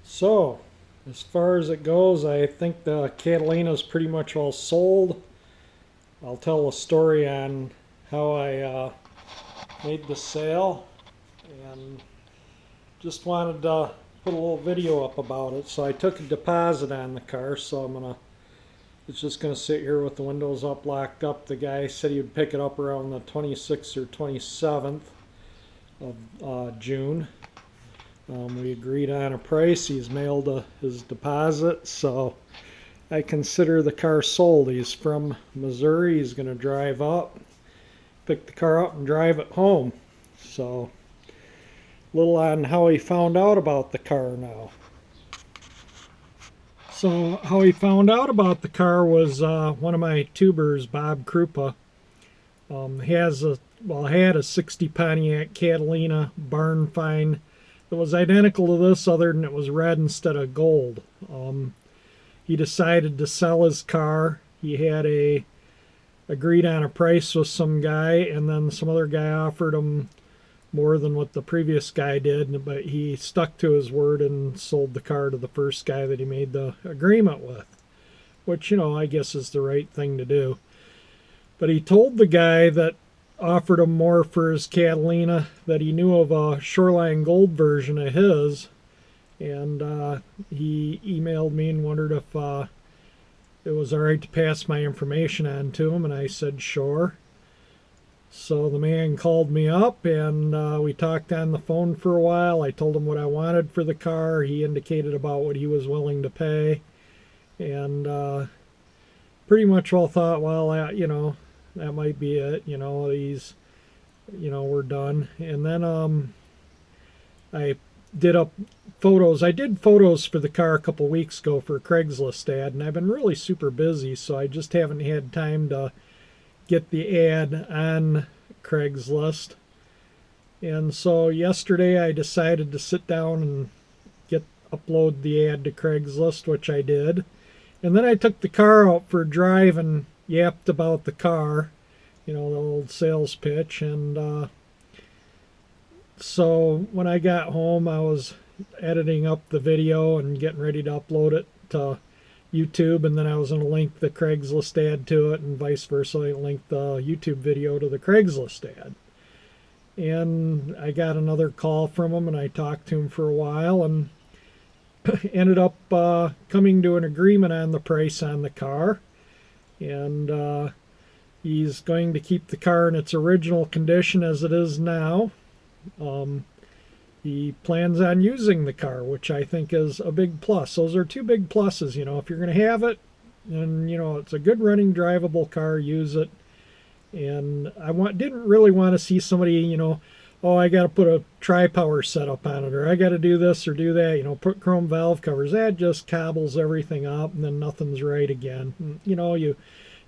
So, as far as it goes, I think the Catalina is pretty much all sold. I'll tell a story on how I made the sale, and just wanted to put a little video up about it. So I took a deposit on the car, so it's just gonna sit here with the windows up, locked up. The guy said he would pick it up around the 26th or 27th of June. We agreed on a price. He's mailed his deposit, so I consider the car sold. He's from Missouri. He's going to drive up, pick the car up, and drive it home. So, a little on how he found out about the car now. So, how he found out about the car was one of my tubers, Bob Krupa, had a 60 Pontiac Catalina barn find. It was identical to this, other than it was red instead of gold. He decided to sell his car. He had agreed on a price with some guy, and then some other guy offered him more than what the previous guy did, but he stuck to his word and sold the car to the first guy that he made the agreement with, which, I guess is the right thing to do. But he told the guy that offered him more for his Catalina that he knew of a Shoreline Gold version of his, and he emailed me and wondered if it was all right to pass my information on to him, and I said sure. So the man called me up, and we talked on the phone for a while. I told him what I wanted for the car. He indicated about what he was willing to pay, and pretty much all thought, well, that might be it. We're done. And then I did up photos. I did photos for the car a couple weeks ago for a Craigslist ad, and I've been really super busy, so I just haven't had time to get the ad on Craigslist. And so yesterday I decided to sit down and upload the ad to Craigslist, which I did. And then I took the car out for a drive and yapped about the car, the old sales pitch. And so when I got home, I was editing up the video and getting ready to upload it to YouTube, and then I was going to link the Craigslist ad to it, and vice versa. I linked the YouTube video to the Craigslist ad. And I got another call from him, and I talked to him for a while, and ended up coming to an agreement on the price on the car. And he's going to keep the car in its original condition as it is now. He plans on using the car, which I think is a big plus. Those are two big pluses. If you're going to have it, and it's a good running, drivable car, use it. And I didn't really want to see somebody, oh, I got to put a tri-power setup on it, or I got to do this or do that, put chrome valve covers. That just cobbles everything up, and then nothing's right again. And, you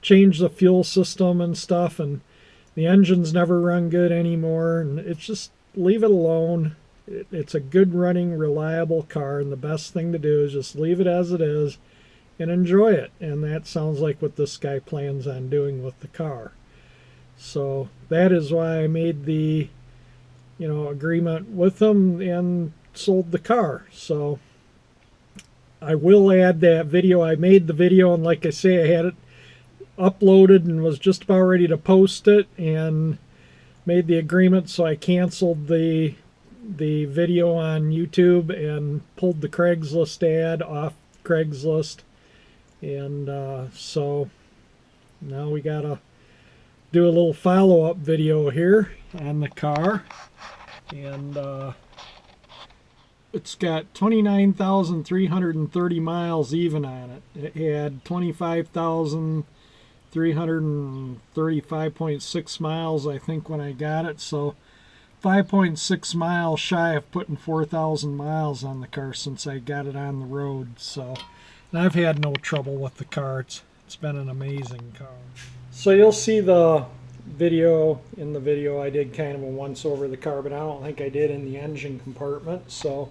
change the fuel system and stuff, and the engines never run good anymore, and it's just leave it alone. It's a good running, reliable car, and the best thing to do is just leave it as it is and enjoy it. And that sounds like what this guy plans on doing with the car. So that is why I made the agreement with him and sold the car. So I will add that video. I made the video, and like I say, I had it uploaded and was just about ready to post it, and made the agreement, so I canceled the video on YouTube and pulled the Craigslist ad off Craigslist. And so now we gotta do a little follow-up video here on the car. And it's got 29,330 miles even on it. It had 25,335.6 miles, I think, when I got it. So 5.6 miles shy of putting 4,000 miles on the car since I got it on the road. So, and I've had no trouble with the car. It's been an amazing car. So you'll see the video. In the video I did kind of a once over the car, but I don't think I did in the engine compartment. So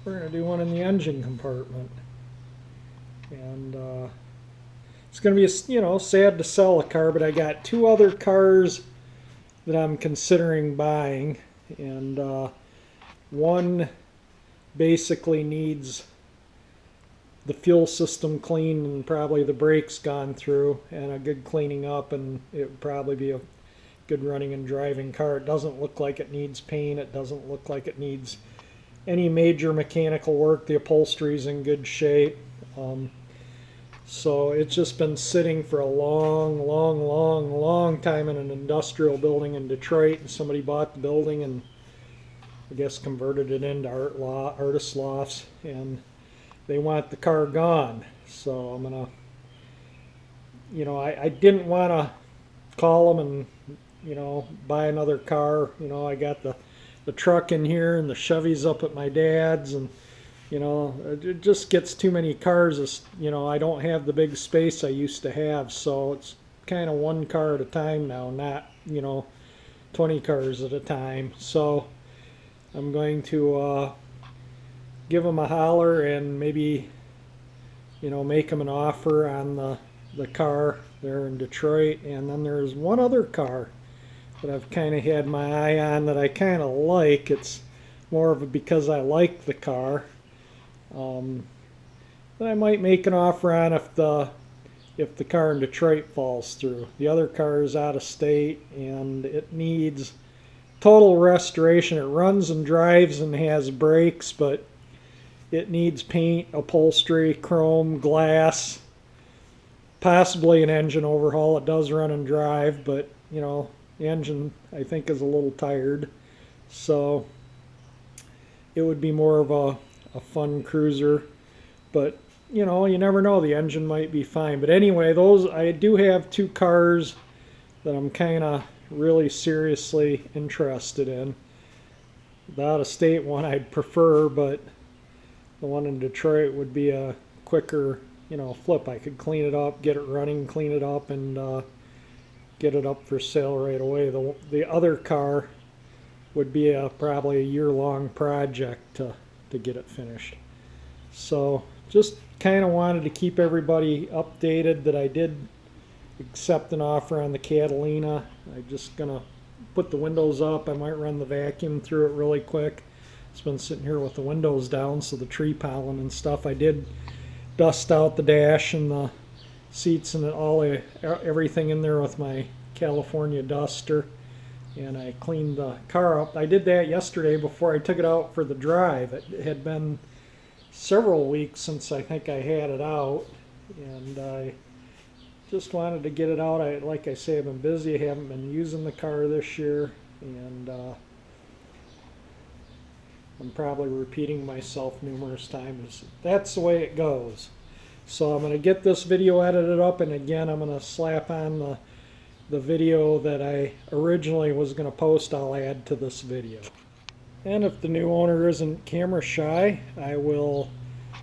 we're going to do one in the engine compartment. And it's going to be, sad to sell a car, but I got two other cars that I'm considering buying. And one basically needs the fuel system cleaned and probably the brakes gone through and a good cleaning up, and it would probably be a good running and driving car. It doesn't look like it needs paint. It doesn't look like it needs any major mechanical work. The upholstery's in good shape. So it's just been sitting for a long time in an industrial building in Detroit, and somebody bought the building and I guess converted it into artist lofts, and they want the car gone. So I'm gonna, I didn't want to call them and buy another car. I got the truck in here and the Chevy's up at my dad's, and it just gets too many cars. I don't have the big space I used to have, so it's kind of one car at a time now, not 20 cars at a time. So I'm going to give them a holler and maybe make them an offer on the car there in Detroit. And then there's one other car that I've kind of had my eye on that I kind of like. It's more of a because I like the car. That I might make an offer on if the car in Detroit falls through. The other car is out of state and it needs total restoration. It runs and drives and has brakes, but it needs paint, upholstery, chrome, glass, possibly an engine overhaul. It does run and drive, but the engine I think is a little tired, so it would be more of a fun cruiser. But you never know, the engine might be fine. But anyway, I do have two cars that I'm kind of really seriously interested in. The out-of-state one I'd prefer, but the one in Detroit would be a quicker flip. I could clean it up, get it running, clean it up, and get it up for sale right away. The other car would be probably a year-long project to get it finished. So just kind of wanted to keep everybody updated that I did accept an offer on the Catalina. I'm just gonna put the windows up. I might run the vacuum through it really quick. It's been sitting here with the windows down, so the tree pollen and stuff. I did dust out the dash and the seats and everything in there with my California duster, and I cleaned the car up. I did that yesterday before I took it out for the drive. It had been several weeks since I think I had it out, and I just wanted to get it out. Like I say, I've been busy. I haven't been using the car this year, and I'm probably repeating myself numerous times. That's the way it goes. So I'm going to get this video edited up, and again I'm going to slap on the video that I originally was going to post. I'll add to this video. And if the new owner isn't camera shy, I will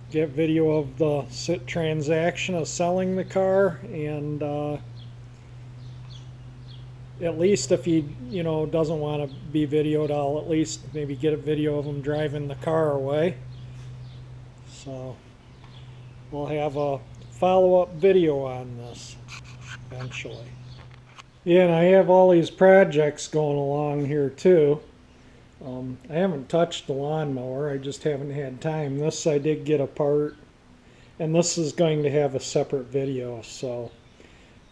get video of the transaction of selling the car, and at least if he doesn't want to be videoed, I'll at least maybe get a video of him driving the car away. So we'll have a follow-up video on this eventually. Yeah, and I have all these projects going along here too. I haven't touched the lawnmower. I just haven't had time. This I did get apart, and this is going to have a separate video, so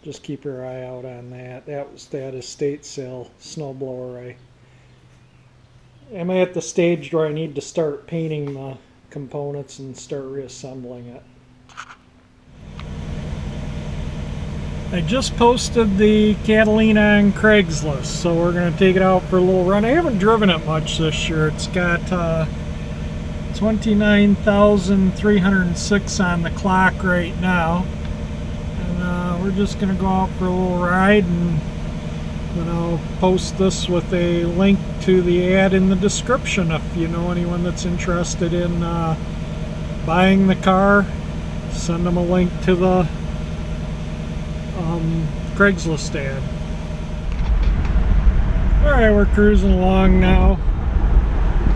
just keep your eye out on that. That was that estate sale snowblower. I'm at the stage where I need to start painting the components and start reassembling it. I just posted the Catalina on Craigslist, so we're going to take it out for a little run. I haven't driven it much this year. It's got 29,306 on the clock right now, and we're just going to go out for a little ride, and then I'll post this with a link to the ad in the description if you know anyone that's interested in buying the car. Send them a link to the Craigslist ad. Alright, we're cruising along now.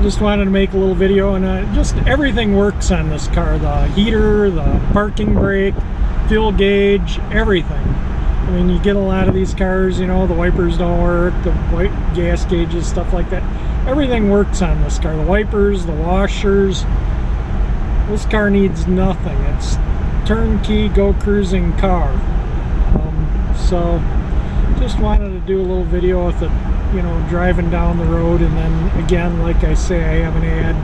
Just wanted to make a little video, and just everything works on this car. The heater, the parking brake, fuel gauge, everything. I mean, you get a lot of these cars, the wipers don't work, the gas gauges, stuff like that. everything works on this car. The wipers, the washers. This car needs nothing. It's turnkey, go cruising car. So just wanted to do a little video with it, you know, driving down the road. And then again, like I say, I have an ad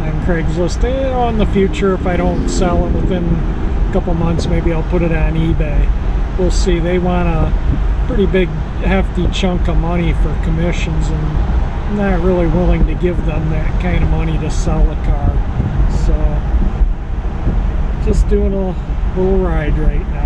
on Craigslist. You know, in the future, if I don't sell it within a couple months, maybe I'll put it on eBay. We'll see. They want a pretty big hefty chunk of money for commissions, and I'm not really willing to give them that kind of money to sell the car. So just doing a little ride right now.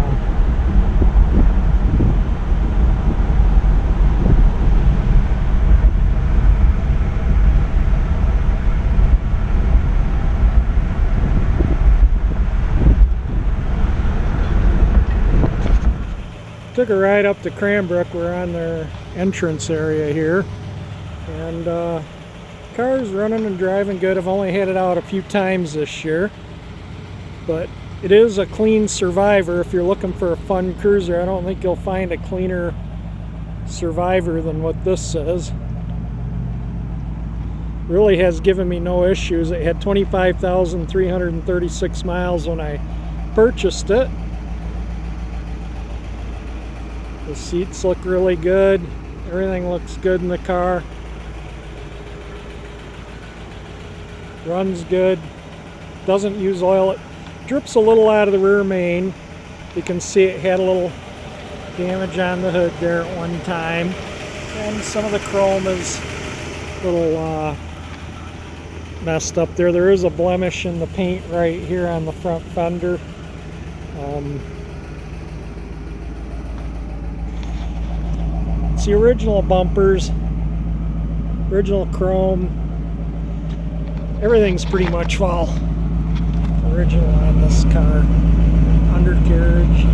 Took a ride up to Cranbrook. We're on their entrance area here, and car's running and driving good. I've only had it out a few times this year, but it is a clean Survivor. If you're looking for a fun cruiser, I don't think you'll find a cleaner Survivor than what this is. Really has given me no issues. It had 25,336 miles when I purchased it. The seats look really good. Everything looks good in the car. Runs good. Doesn't use oil. It drips a little out of the rear main. You can see it had a little damage on the hood there at one time. And some of the chrome is a little messed up there. There is a blemish in the paint right here on the front fender. It's the original bumpers, original chrome. Everything's pretty much all original on this car. Undercarriage.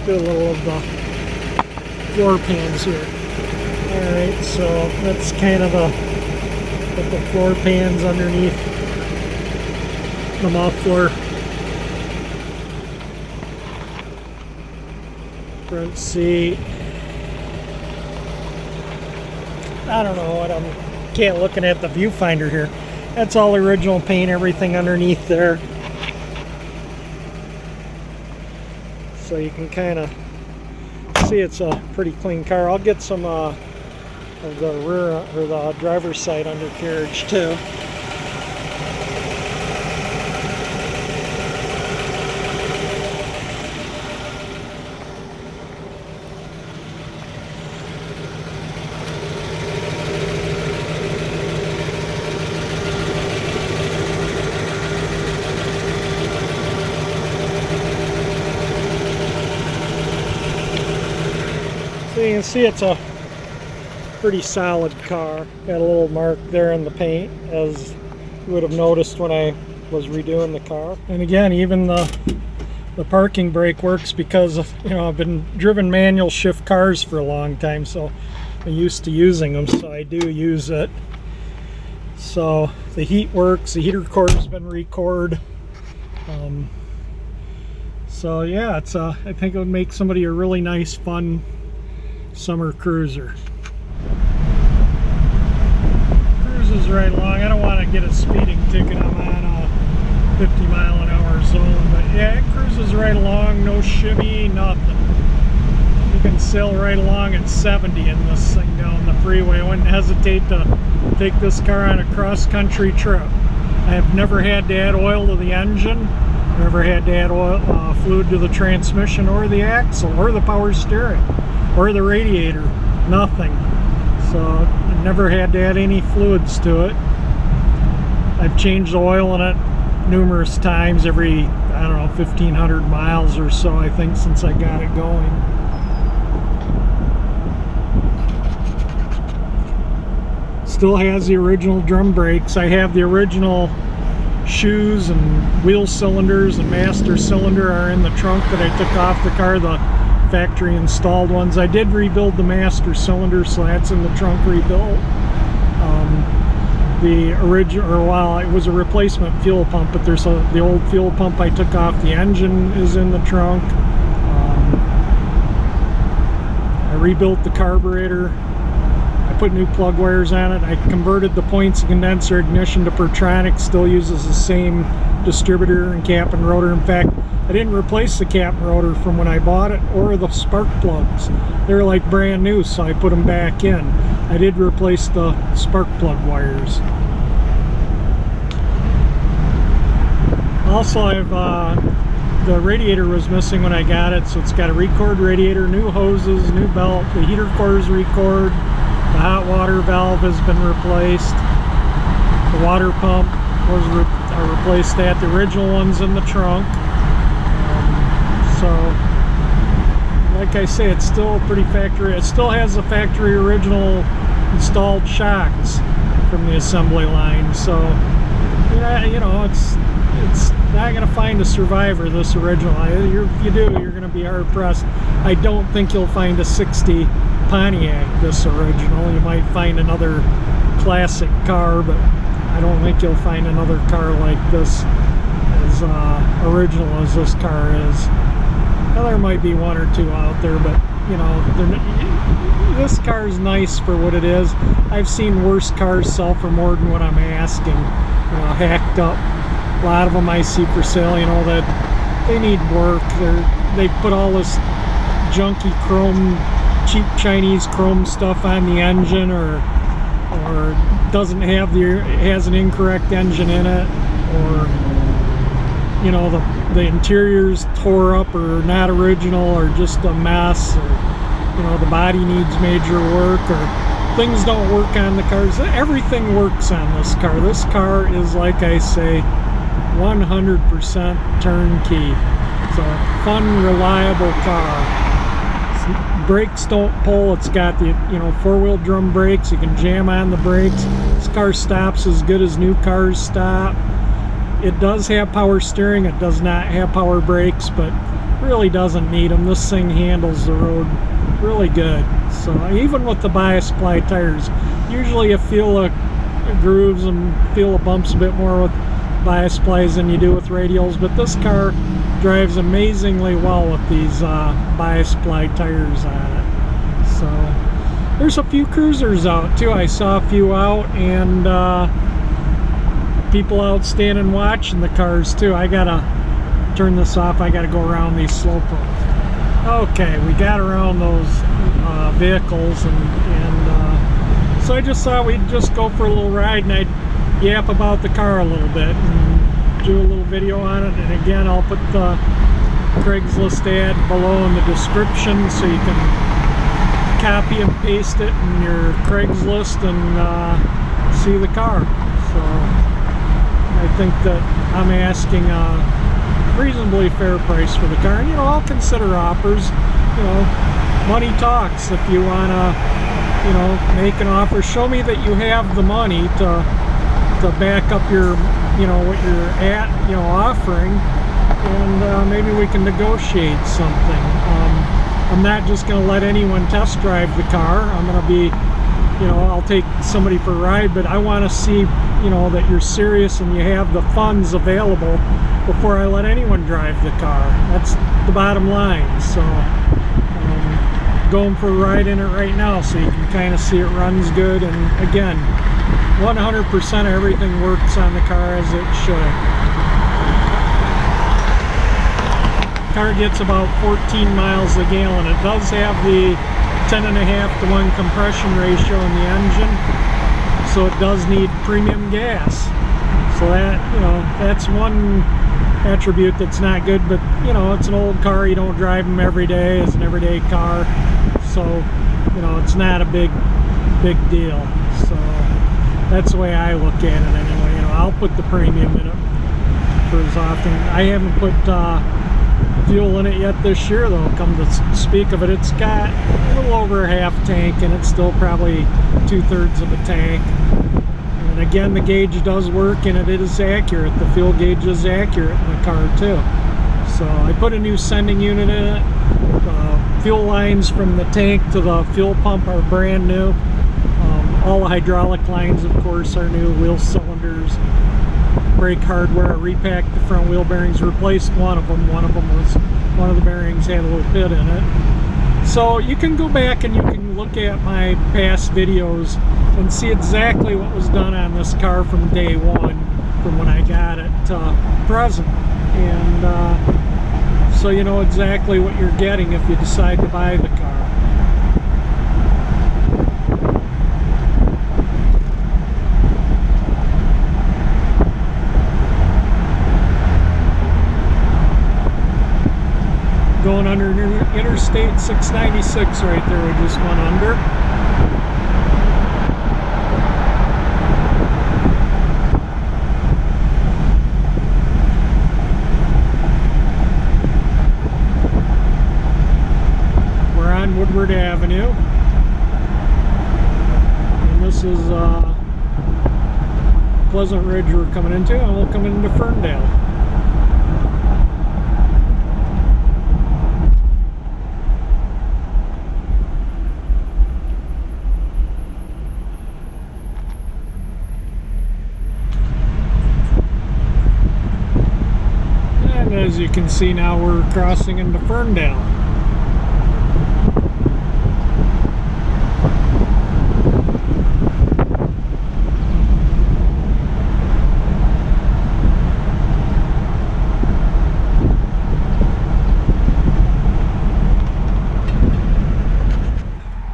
Do a little of the floor pans here. Alright, so that's kind of the floor pans underneath the muffler. Front seat. I don't know what can't looking at the viewfinder here. That's all original paint, everything underneath there. So you can kind of see it's a pretty clean car. I'll get some of the rear or the driver's side undercarriage too. So you can see it's a pretty solid car. Got a little mark there in the paint, as you would have noticed when I was redoing the car. And again, even the parking brake works because of, you know, I've been driven manual shift cars for a long time, so I'm used to using them, so I do use it. So the heat works, the heater cord has been recored. So yeah, it's I think it would make somebody a really nice, fun summer cruiser. Cruises right along. I don't want to get a speeding ticket. I'm on a 50-mile-an-hour zone, but yeah, it cruises right along, no shimmy, nothing. You can sail right along at 70 in this thing down the freeway. I wouldn't hesitate to take this car on a cross-country trip. I have never had to add oil to the engine, never had to add oil, fluid to the transmission or the axle or the power steering or the radiator, nothing. So I never had to add any fluids to it. I've changed the oil in it numerous times, every, I don't know, 1,500 miles or so, I think, since I got it going. Still has the original drum brakes. I have the original shoes and wheel cylinders and master cylinder are in the trunk that I took off the car, the factory installed ones. I did rebuild the master cylinder, so that's in the trunk rebuilt. the original, or well, it was a replacement fuel pump, but there's the old fuel pump I took off. The engine is in the trunk. I rebuilt the carburetor. I put new plug wires on it. I converted the points and condenser ignition to Pertronic. Still uses the same distributor and cap and rotor. In fact, I didn't replace the cap and rotor from when I bought it, or the spark plugs. They're like brand new, so I put them back in. I did replace the spark plug wires. Also, the radiator was missing when I got it, so it's got a record radiator, new hoses, new belt, the heater cores record, the hot water valve has been replaced, the water pump was replaced. That the original one's in the trunk. So, like I say, it's still pretty factory. It still has the factory original installed shocks from the assembly line. So, yeah, you know, it's not going to find a survivor, this original. If you do, you're going to be hard pressed. I don't think you'll find a 60 Pontiac this original. You might find another classic car, but I don't think you'll find another car like this as original as this car is. Now, there might be one or two out there, but you know, this car is nice for what it is. I've seen worse cars sell for more than what I'm asking. You know, hacked up. A lot of them I see for sale, you know, that they need work. They put all this junky chrome, cheap Chinese chrome stuff on the engine, or doesn't have has an incorrect engine in it, or you know, the interior's tore up or not original, or just a mess, or you know, the body needs major work, or things don't work on the cars. Everything works on this car. This car is, like I say, 100% turnkey. It's a fun, reliable car. Brakes don't pull. It's got the, you know, four-wheel drum brakes. You can jam on the brakes. This car stops as good as new cars stop. It does have power steering. It does not have power brakes, but really doesn't need them. This thing handles the road really good. So even with the bias ply tires, usually you feel the grooves and feel the bumps a bit more with bias plies than you do with radials, but this car drives amazingly well with these bias ply tires on it. So there's a few cruisers out too. I saw a few out, and people out standing watching the cars too. I gotta turn this off. I gotta go around these slope roads. Okay, we got around those vehicles, and so I just thought we'd just go for a little ride, and I'd yap about the car a little bit and do a little video on it. And again, I'll put the Craigslist ad below in the description, so you can copy and paste it in your Craigslist and see the car. So I think that I'm asking a reasonably fair price for the car, and you know, I'll consider offers. You know, money talks. If you want to, you know, make an offer, show me that you have the money to back up your, you know, what you're offering, and maybe we can negotiate something. I'm not just going to let anyone test drive the car. I'm going to be, you know, I'll take somebody for a ride, but I want to see, you know, that you're serious and you have the funds available before I let anyone drive the car. That's the bottom line. So going for a ride in it right now, so you can kind of see it runs good. And again, 100% of everything works on the car as it should. The car gets about 14 miles a gallon. It does have the 10.5 to 1 compression ratio in the engine, so it does need premium gas. So that, you know, that's one attribute that's not good, but you know, it's an old car. You don't drive them every day. It's an everyday car, so you know, it's not a big deal. So that's the way I look at it anyway. You know, I'll put the premium in it for as often. I haven't put fuel in it yet this year, though. Come to speak of it, it's got a little over a half tank, and it's still probably 2/3 of a tank. And again, the gauge does work, and it is accurate. The fuel gauge is accurate in the car too. So I put a new sending unit in it. The fuel lines from the tank to the fuel pump are brand new. All the hydraulic lines, of course, are new. Wheel cylinders, brake hardware. Repacked the front wheel bearings, replaced one of them. One of the bearings had a little pit in it. So you can go back and you can look at my past videos and see exactly what was done on this car from day one, from when I got it to present. And so you know exactly what you're getting if you decide to buy the car. Going under Interstate 696 right there, we just went under. We're on Woodward Avenue. And this is Pleasant Ridge we're coming into, and we'll come into Ferndale. As you can see now, we're crossing into Ferndale.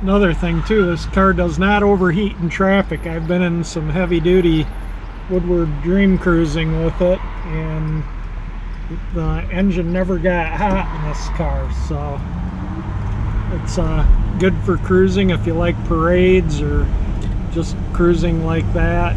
Another thing too, this car does not overheat in traffic. I've been in some heavy-duty Woodward Dream cruising with it, and the engine never got hot in this car, so it's good for cruising if you like parades or just cruising like that.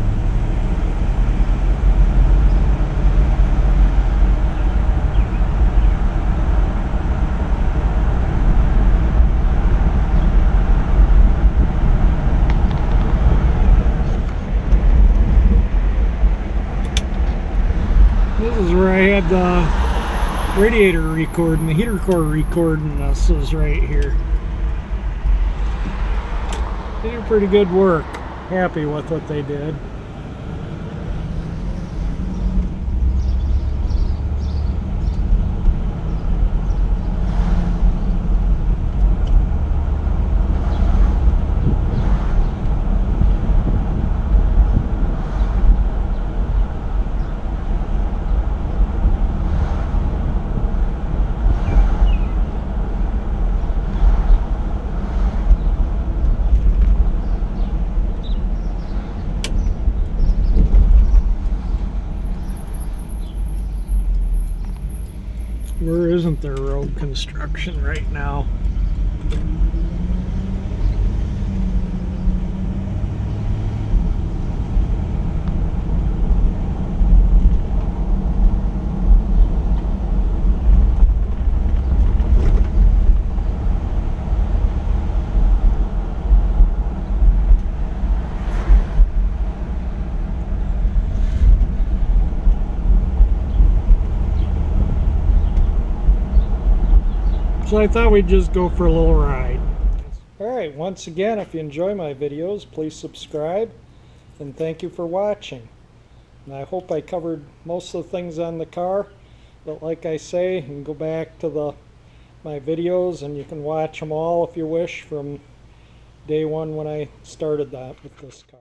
This is where I had the radiator recording, the heater core recording. This is right here. They did pretty good work. Happy with what they did. Where isn't there road construction right now? So I thought we'd just go for a little ride. Alright, once again, if you enjoy my videos, please subscribe, and thank you for watching. And I hope I covered most of the things on the car, but like I say, you can go back to my videos and you can watch them all if you wish from day one when I started that with this car.